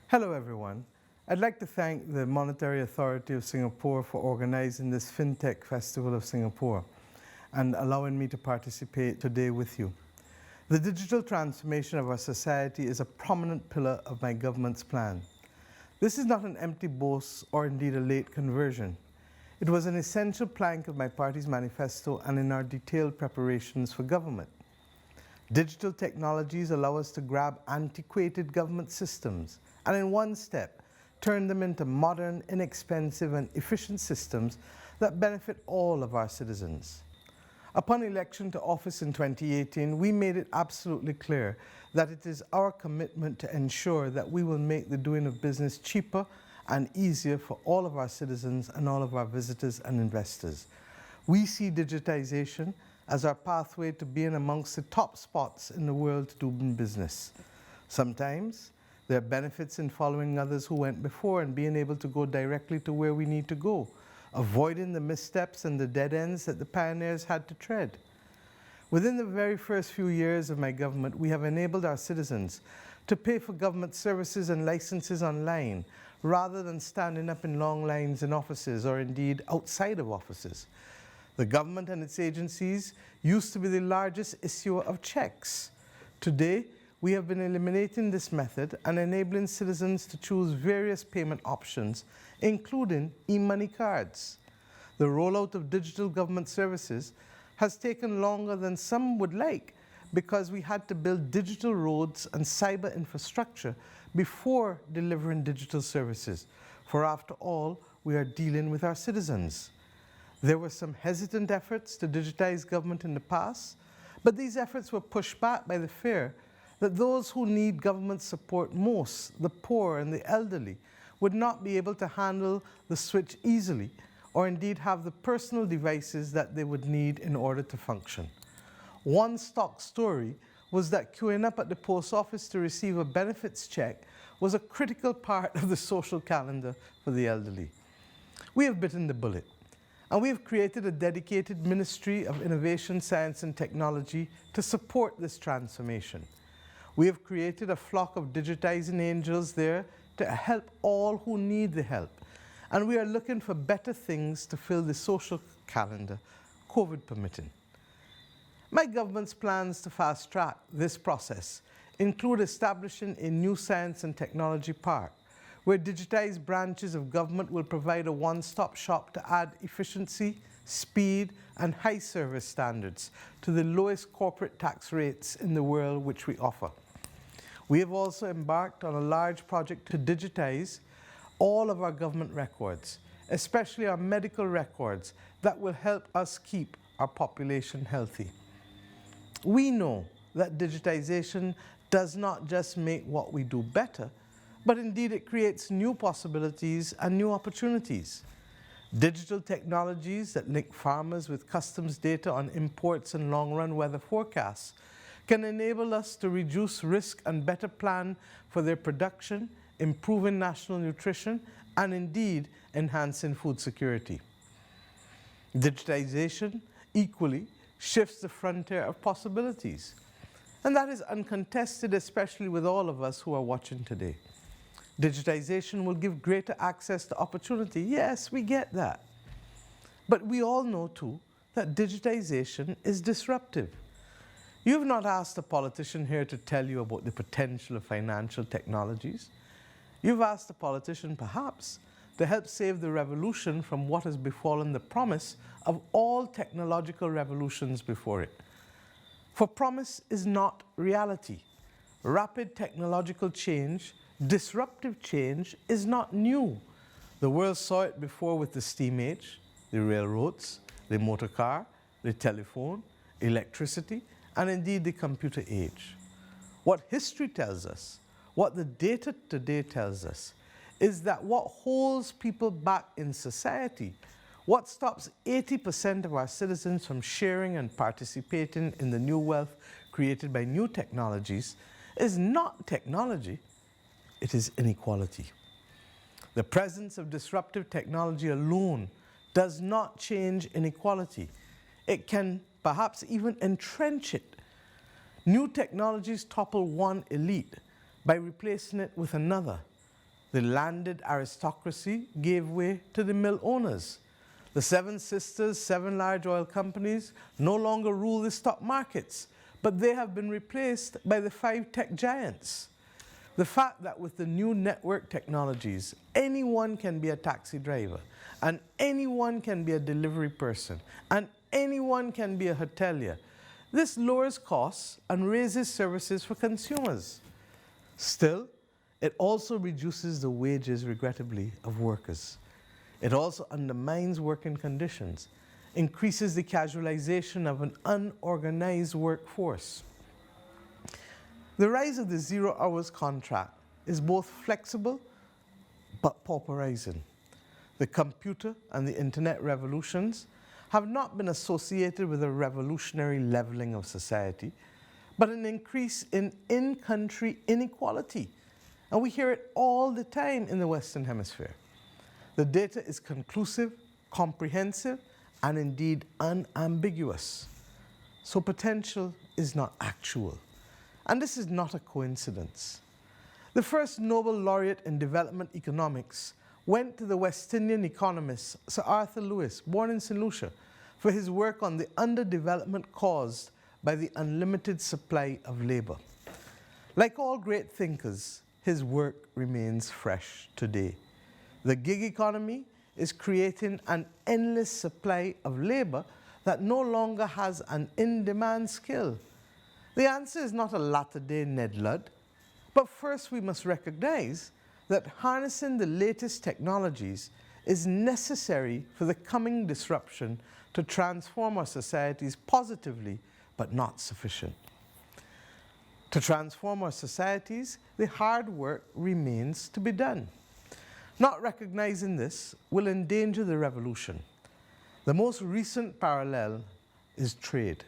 Hello everyone. I'd like to thank the Monetary Authority of Singapore for organizing this FinTech Festival of Singapore and allowing me to participate today with you. The digital transformation of our society is a prominent pillar of my government's plan. This is not an empty boast or indeed a late conversion. It was an essential plank of my party's manifesto and in our detailed preparations for government. Digital technologies allow us to grab antiquated government systems and in one step, turn them into modern, inexpensive and efficient systems that benefit all of our citizens. Upon election to office in 2018, we made it absolutely clear that it is our commitment to ensure that we will make the doing of business cheaper and easier for all of our citizens and all of our visitors and investors. We see digitization as our pathway to being amongst the top spots in the world to do business. Sometimes there are benefits in following others who went before and being able to go directly to where we need to go, avoiding the missteps and the dead ends that the pioneers had to tread. Within the very first few years of my government, we have enabled our citizens to pay for government services and licenses online, rather than standing up in long lines in offices or indeed outside of offices. The government and its agencies used to be the largest issuer of checks. Today, we have been eliminating this method and enabling citizens to choose various payment options, including e-money cards. The rollout of digital government services has taken longer than some would like because we had to build digital roads and cyber infrastructure before delivering digital services. For after all, we are dealing with our citizens. There were some hesitant efforts to digitize government in the past, but these efforts were pushed back by the fear that those who need government support most, the poor and the elderly, would not be able to handle the switch easily or indeed have the personal devices that they would need in order to function. One stock story was that queuing up at the post office to receive a benefits check was a critical part of the social calendar for the elderly. We have bitten the bullet, and we have created a dedicated Ministry of Innovation, Science and Technology to support this transformation. We have created a flock of digitising angels there to help all who need the help. And we are looking for better things to fill the social calendar, COVID permitting. My government's plans to fast-track this process include establishing a new science and technology park, where digitised branches of government will provide a one-stop shop to add efficiency, speed, and high service standards to the lowest corporate tax rates in the world which we offer. We have also embarked on a large project to digitise all of our government records, especially our medical records, that will help us keep our population healthy. We know that digitisation does not just make what we do better, but indeed it creates new possibilities and new opportunities. Digital technologies that link farmers with customs data on imports and long-run weather forecasts can enable us to reduce risk and better plan for their production, improving national nutrition, and indeed enhancing food security. Digitization equally shifts the frontier of possibilities. And that is uncontested, especially with all of us who are watching today. Digitization will give greater access to opportunity. Yes, we get that. But we all know too that digitization is disruptive. You've not asked a politician here to tell you about the potential of financial technologies. You've asked a politician, perhaps, to help save the revolution from what has befallen the promise of all technological revolutions before it. For promise is not reality. Rapid technological change, disruptive change, is not new. The world saw it before with the steam age, the railroads, the motor car, the telephone, electricity, and indeed the computer age. What history tells us, what the data today tells us, is that what holds people back in society, what stops 80% of our citizens from sharing and participating in the new wealth created by new technologies, is not technology, it is inequality. The presence of disruptive technology alone does not change inequality. It can perhaps even entrench it. New technologies topple one elite by replacing it with another. The landed aristocracy gave way to the mill owners. The Seven Sisters, 7 large oil companies, no longer rule the stock markets, but they have been replaced by the 5 tech giants. The fact that with the new network technologies, anyone can be a taxi driver, and anyone can be a delivery person, and anyone can be a hotelier. This lowers costs and raises services for consumers. Still, it also reduces the wages, regrettably, of workers. It also undermines working conditions, increases the casualization of an unorganized workforce. The rise of the 0 hours contract is both flexible but pauperizing. The computer and the internet revolutions have not been associated with a revolutionary leveling of society, but an increase in in-country inequality. And we hear it all the time in the Western Hemisphere. The data is conclusive, comprehensive, and indeed unambiguous. So potential is not actual. And this is not a coincidence. The first Nobel laureate in development economics went to the West Indian economist Sir Arthur Lewis, born in St. Lucia, for his work on the underdevelopment caused by the unlimited supply of labor. Like all great thinkers, his work remains fresh today. The gig economy is creating an endless supply of labor that no longer has an in-demand skill. The answer is not a latter-day Ned Ludd, but first we must recognize that harnessing the latest technologies is necessary for the coming disruption to transform our societies positively, but not sufficient. To transform our societies, the hard work remains to be done. Not recognizing this will endanger the revolution. The most recent parallel is trade.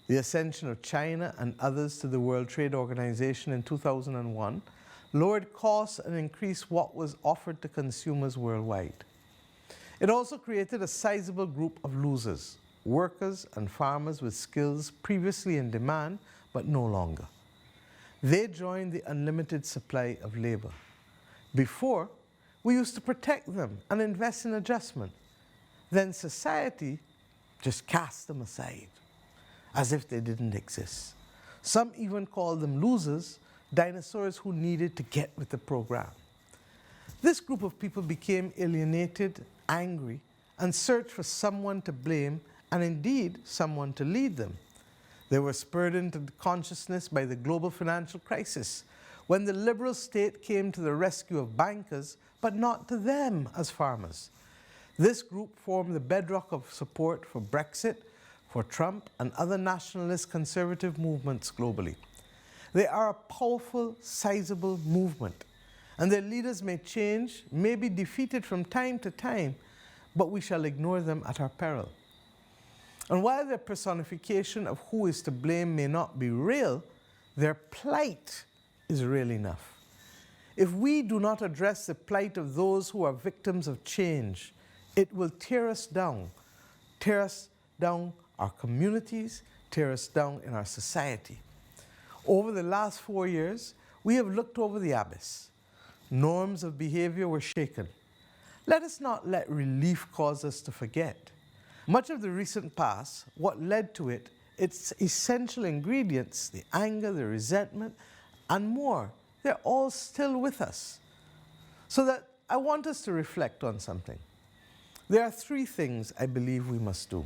The ascension of China and others to the World Trade Organization in 2001 lowered costs and increased what was offered to consumers worldwide. It also created a sizable group of losers, workers and farmers with skills previously in demand but no longer. They joined the unlimited supply of labor. Before, we used to protect them and invest in adjustment. Then society just cast them aside, as if they didn't exist. Some even called them losers, dinosaurs who needed to get with the program. This group of people became alienated, angry, and searched for someone to blame and indeed someone to lead them. They were spurred into consciousness by the global financial crisis, when the liberal state came to the rescue of bankers, but not to them as farmers. This group formed the bedrock of support for Brexit, for Trump, and other nationalist conservative movements globally. They are a powerful, sizable movement, and their leaders may change, may be defeated from time to time, but we shall ignore them at our peril. And while their personification of who is to blame may not be real, their plight is real enough. If we do not address the plight of those who are victims of change, it will tear us down our communities, tear us down in our society. Over the last 4 years, we have looked over the abyss. Norms of behavior were shaken. Let us not let relief cause us to forget. Much of the recent past, what led to it, its essential ingredients, the anger, the resentment, and more, they're all still with us. So that I want us to reflect on something. There are 3 things I believe we must do.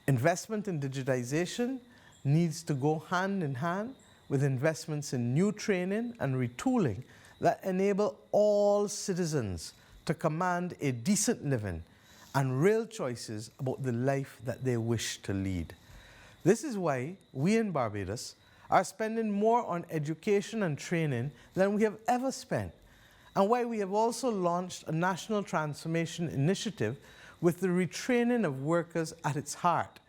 Investment in digitization needs to go hand in hand with investments in new training and retooling that enable all citizens to command a decent living and real choices about the life that they wish to lead. This is why we in Barbados are spending more on education and training than we have ever spent, and why we have also launched a national transformation initiative with the retraining of workers at its heart.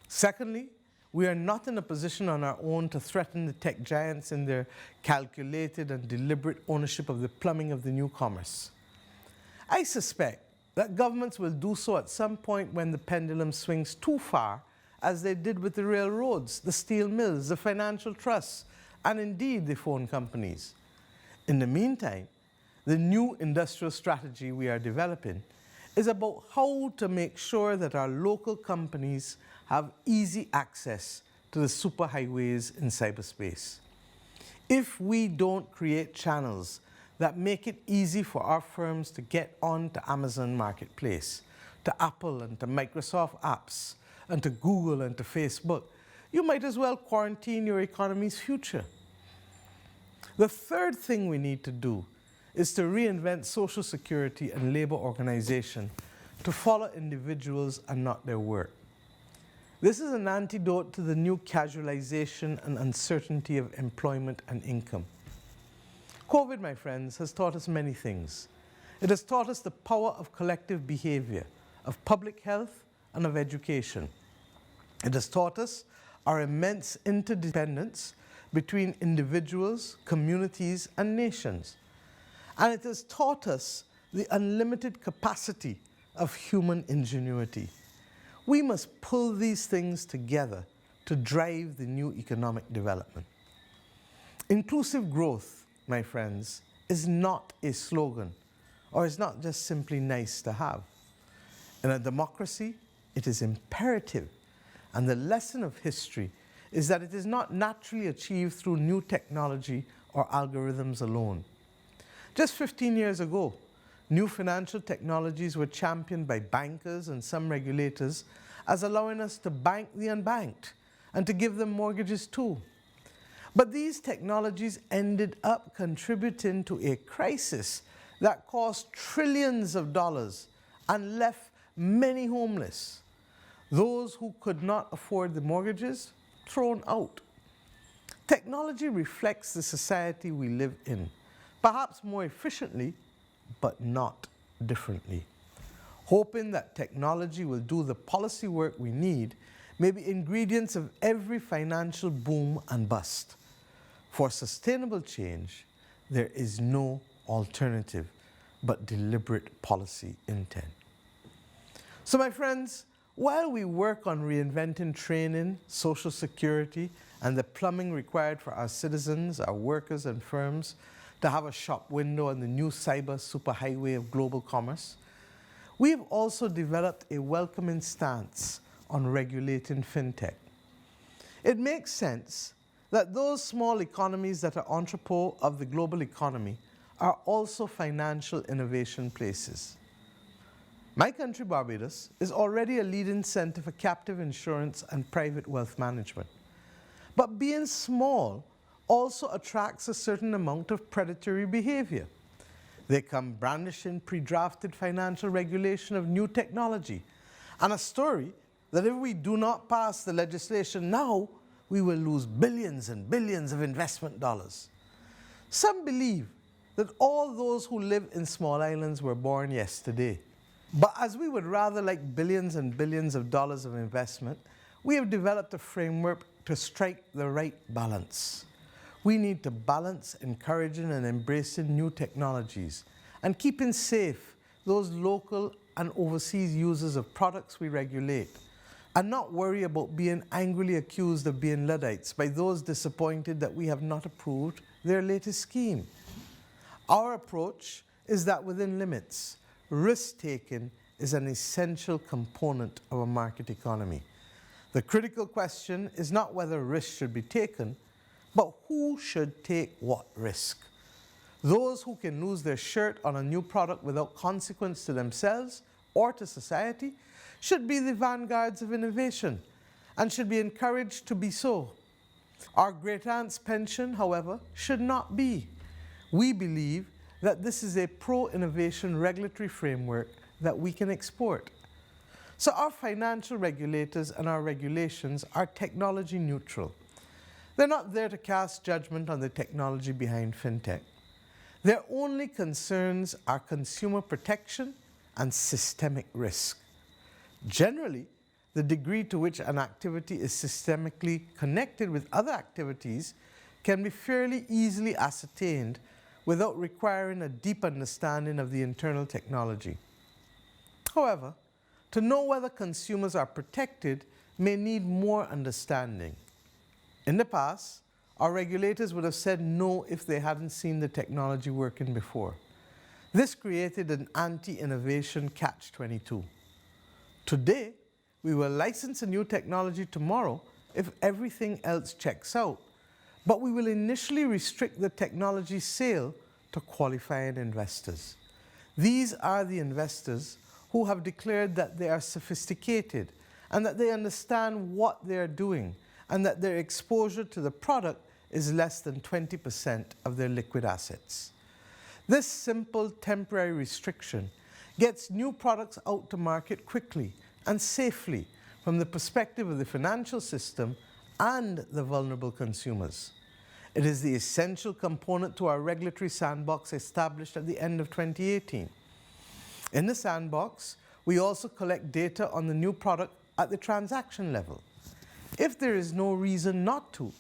Secondly, we are not in a position on our own to threaten the tech giants in their calculated and deliberate ownership of the plumbing of the new commerce. I suspect that governments will do so at some point when the pendulum swings too far, as they did with the railroads, the steel mills, the financial trusts, and indeed the phone companies. In the meantime, the new industrial strategy we are developing is about how to make sure that our local companies have easy access to the superhighways in cyberspace. If we don't create channels that make it easy for our firms to get on to Amazon Marketplace, to Apple and to Microsoft apps, and to Google and to Facebook, you might as well quarantine your economy's future. The third thing we need to do is to reinvent Social Security and labor organization to follow individuals and not their work. This is an antidote to the new casualization and uncertainty of employment and income. COVID, my friends, has taught us many things. It has taught us the power of collective behavior, of public health, and of education. It has taught us our immense interdependence between individuals, communities, and nations. And it has taught us the unlimited capacity of human ingenuity. We must pull these things together to drive the new economic development. Inclusive growth, my friends, is not a slogan, or is not just simply nice to have. In a democracy, it is imperative, and the lesson of history is that it is not naturally achieved through new technology or algorithms alone. Just 15 years ago, new financial technologies were championed by bankers and some regulators as allowing us to bank the unbanked and to give them mortgages too. But these technologies ended up contributing to a crisis that cost trillions of dollars and left many homeless. Those who could not afford the mortgages, thrown out. Technology reflects the society we live in, perhaps more efficiently, but not differently. Hoping that technology will do the policy work we need may be ingredients of every financial boom and bust. For sustainable change, there is no alternative but deliberate policy intent. So my friends, while we work on reinventing training, Social Security, and the plumbing required for our citizens, our workers and firms to have a shop window on the new cyber superhighway of global commerce, we've also developed a welcoming stance on regulating FinTech. It makes sense that those small economies that are entrepot of the global economy are also financial innovation places. My country, Barbados, is already a leading center for captive insurance and private wealth management. But being small also attracts a certain amount of predatory behavior. They come brandishing pre-drafted financial regulation of new technology and a story that if we do not pass the legislation now, we will lose billions and billions of investment dollars. Some believe that all those who live in small islands were born yesterday. But as we would rather like billions and billions of dollars of investment, we have developed a framework to strike the right balance. We need to balance encouraging and embracing new technologies and keeping safe those local and overseas users of products we regulate, and not worry about being angrily accused of being Luddites by those disappointed that we have not approved their latest scheme. Our approach is that within limits, risk-taking is an essential component of a market economy. The critical question is not whether risk should be taken, but who should take what risk. Those who can lose their shirt on a new product without consequence to themselves or to society should be the vanguards of innovation and should be encouraged to be so. Our great-aunt's pension, however, should not be. We believe that this is a pro-innovation regulatory framework that we can export. So our financial regulators and our regulations are technology neutral. They're not there to cast judgment on the technology behind FinTech. Their only concerns are consumer protection and systemic risk. Generally, the degree to which an activity is systemically connected with other activities can be fairly easily ascertained without requiring a deep understanding of the internal technology. However, to know whether consumers are protected may need more understanding. In the past, our regulators would have said no if they hadn't seen the technology working before. This created an anti-innovation catch-22. Today, we will license a new technology tomorrow if everything else checks out, but we will initially restrict the technology sale to qualifying investors. These are the investors who have declared that they are sophisticated and that they understand what they are doing and that their exposure to the product is less than 20% of their liquid assets. This simple temporary restriction gets new products out to market quickly and safely from the perspective of the financial system and the vulnerable consumers. It is the essential component to our regulatory sandbox established at the end of 2018. In the sandbox, we also collect data on the new product at the transaction level. If there is no reason not to,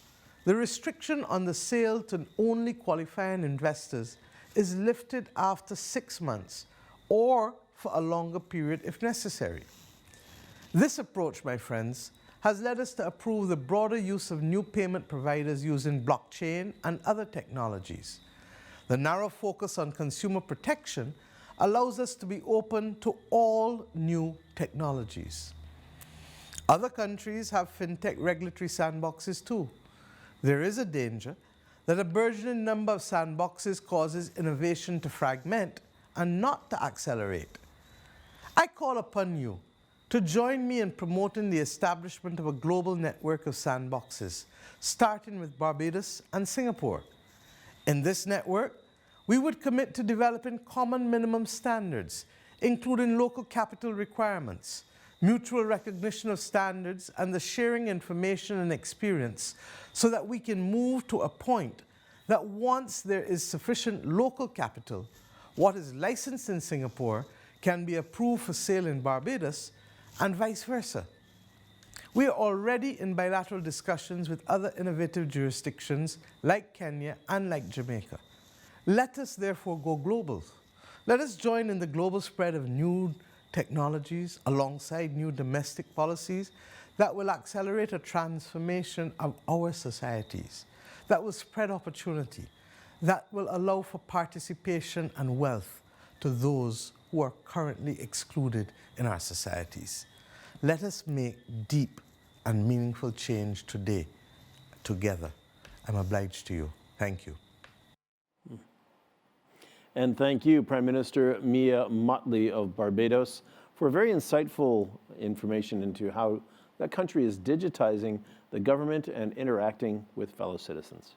the restriction on the sale to only qualifying investors is lifted after 6 months or for a longer period if necessary. This approach, my friends, has led us to approve the broader use of new payment providers using blockchain and other technologies. The narrow focus on consumer protection allows us to be open to all new technologies. Other countries have FinTech regulatory sandboxes too. There is a danger that a burgeoning number of sandboxes causes innovation to fragment and not to accelerate. I call upon you to join me in promoting the establishment of a global network of sandboxes, starting with Barbados and Singapore. In this network, we would commit to developing common minimum standards, including local capital requirements, mutual recognition of standards, and the sharing information and experience so that we can move to a point that once there is sufficient local capital, what is licensed in Singapore can be approved for sale in Barbados and vice versa. We are already in bilateral discussions with other innovative jurisdictions like Kenya and like Jamaica. Let us therefore go global. Let us join in the global spread of new technologies alongside new domestic policies that will accelerate a transformation of our societies, that will spread opportunity, that will allow for participation and wealth to those who are currently excluded in our societies. Let us make deep and meaningful change today, together. I'm obliged to you. Thank you. And thank you, Prime Minister Mia Mottley of Barbados, for very insightful information into how that country is digitizing the government and interacting with fellow citizens.